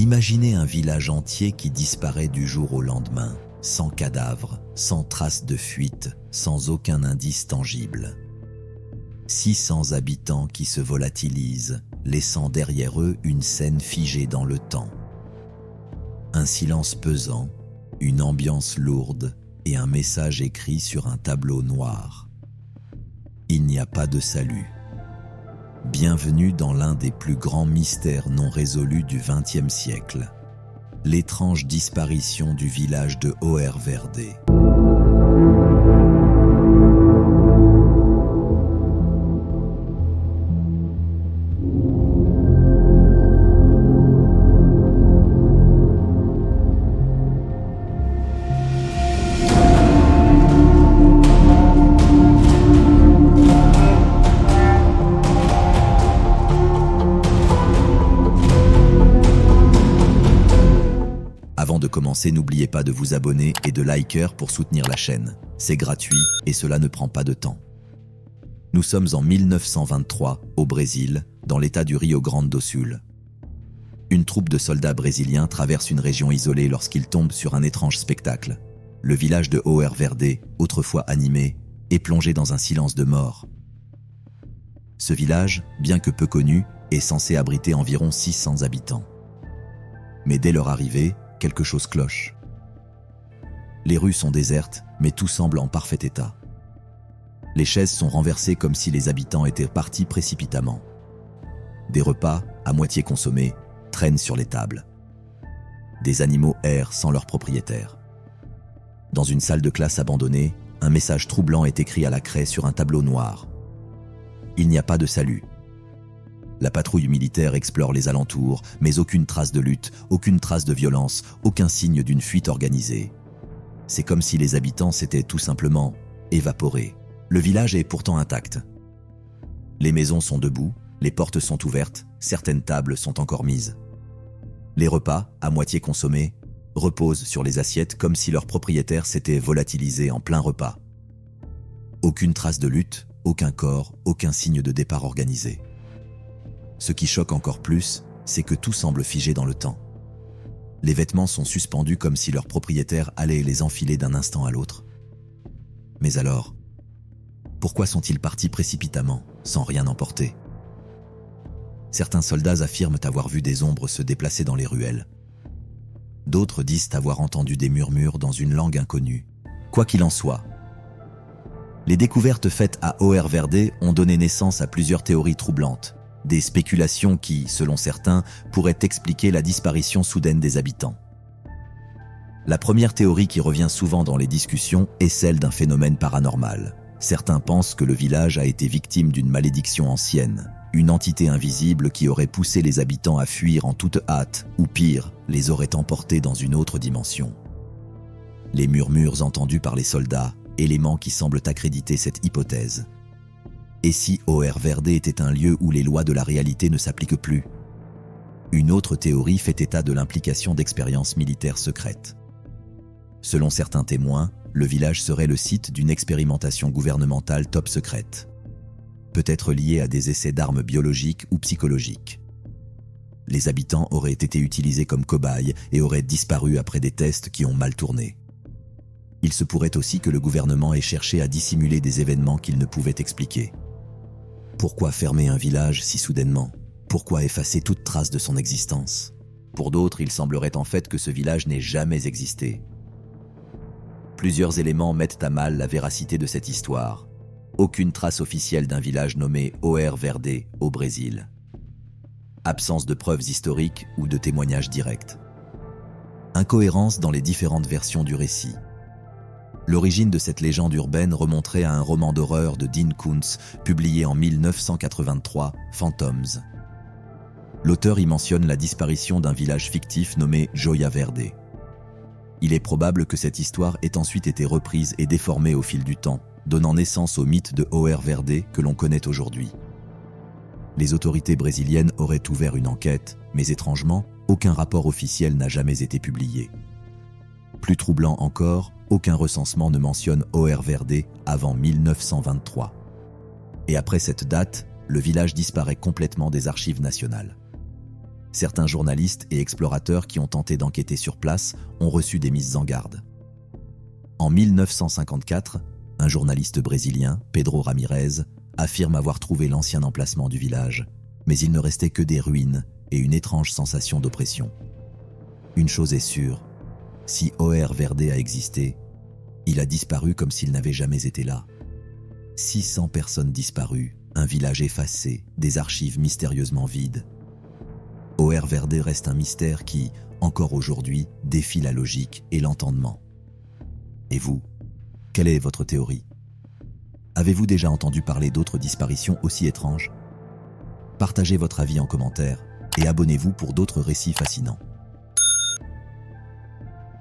Imaginez un village entier qui disparaît du jour au lendemain, sans cadavre, sans trace de fuite, sans aucun indice tangible. 600 habitants qui se volatilisent, laissant derrière eux une scène figée dans le temps. Un silence pesant, une ambiance lourde et un message écrit sur un tableau noir. Il n'y a pas de salut. Bienvenue dans l'un des plus grands mystères non résolus du XXe siècle. L'étrange disparition du village de Oerverde. Avant de commencer, n'oubliez pas de vous abonner et de liker pour soutenir la chaîne. C'est gratuit et cela ne prend pas de temps. Nous sommes en 1923, au Brésil, dans l'état du Rio Grande do Sul. Une troupe de soldats brésiliens traverse une région isolée lorsqu'ils tombent sur un étrange spectacle. Le village de Oerverde, autrefois animé, est plongé dans un silence de mort. Ce village, bien que peu connu, est censé abriter environ 600 habitants. Mais dès leur arrivée, quelque chose cloche. Les rues sont désertes, mais tout semble en parfait état. Les chaises sont renversées comme si les habitants étaient partis précipitamment. Des repas, à moitié consommés, traînent sur les tables. Des animaux errent sans leur propriétaire. Dans une salle de classe abandonnée, un message troublant est écrit à la craie sur un tableau noir. Il n'y a pas de salut. La patrouille militaire explore les alentours, mais aucune trace de lutte, aucune trace de violence, aucun signe d'une fuite organisée. C'est comme si les habitants s'étaient tout simplement évaporés. Le village est pourtant intact. Les maisons sont debout, les portes sont ouvertes, certaines tables sont encore mises. Les repas, à moitié consommés, reposent sur les assiettes comme si leur propriétaire s'était volatilisé en plein repas. Aucune trace de lutte, aucun corps, aucun signe de départ organisé. Ce qui choque encore plus, c'est que tout semble figé dans le temps. Les vêtements sont suspendus comme si leur propriétaire allait les enfiler d'un instant à l'autre. Mais alors, pourquoi sont-ils partis précipitamment, sans rien emporter? Certains soldats affirment avoir vu des ombres se déplacer dans les ruelles. D'autres disent avoir entendu des murmures dans une langue inconnue. Quoi qu'il en soit, les découvertes faites à Oerverde ont donné naissance à plusieurs théories troublantes. Des spéculations qui, selon certains, pourraient expliquer la disparition soudaine des habitants. La première théorie qui revient souvent dans les discussions est celle d'un phénomène paranormal. Certains pensent que le village a été victime d'une malédiction ancienne, une entité invisible qui aurait poussé les habitants à fuir en toute hâte, ou pire, les aurait emportés dans une autre dimension. Les murmures entendus par les soldats, éléments qui semblent accréditer cette hypothèse. Et si Oerverde était un lieu où les lois de la réalité ne s'appliquent plus? Une autre théorie fait état de l'implication d'expériences militaires secrètes. Selon certains témoins, le village serait le site d'une expérimentation gouvernementale top secrète. Peut-être liée à des essais d'armes biologiques ou psychologiques. Les habitants auraient été utilisés comme cobayes et auraient disparu après des tests qui ont mal tourné. Il se pourrait aussi que le gouvernement ait cherché à dissimuler des événements qu'il ne pouvait expliquer. Pourquoi fermer un village si soudainement? Pourquoi effacer toute trace de son existence? Pour d'autres, il semblerait en fait que ce village n'ait jamais existé. Plusieurs éléments mettent à mal la véracité de cette histoire. Aucune trace officielle d'un village nommé Oerverde au Brésil. Absence de preuves historiques ou de témoignages directs. Incohérence dans les différentes versions du récit. L'origine de cette légende urbaine remonterait à un roman d'horreur de Dean Koontz, publié en 1983, Phantoms. L'auteur y mentionne la disparition d'un village fictif nommé Joia Verde. Il est probable que cette histoire ait ensuite été reprise et déformée au fil du temps, donnant naissance au mythe de Oerverde que l'on connaît aujourd'hui. Les autorités brésiliennes auraient ouvert une enquête, mais étrangement, aucun rapport officiel n'a jamais été publié. Plus troublant encore, aucun recensement ne mentionne Oerverde avant 1923. Et après cette date, le village disparaît complètement des archives nationales. Certains journalistes et explorateurs qui ont tenté d'enquêter sur place ont reçu des mises en garde. En 1954, un journaliste brésilien, Pedro Ramirez, affirme avoir trouvé l'ancien emplacement du village, mais il ne restait que des ruines et une étrange sensation d'oppression. Une chose est sûre, si OR Verde a existé, il a disparu comme s'il n'avait jamais été là. 600 personnes disparues, un village effacé, des archives mystérieusement vides. OR Verde reste un mystère qui, encore aujourd'hui, défie la logique et l'entendement. Et vous, quelle est votre théorie? Avez-vous déjà entendu parler d'autres disparitions aussi étranges? Partagez votre avis en commentaire et abonnez-vous pour d'autres récits fascinants.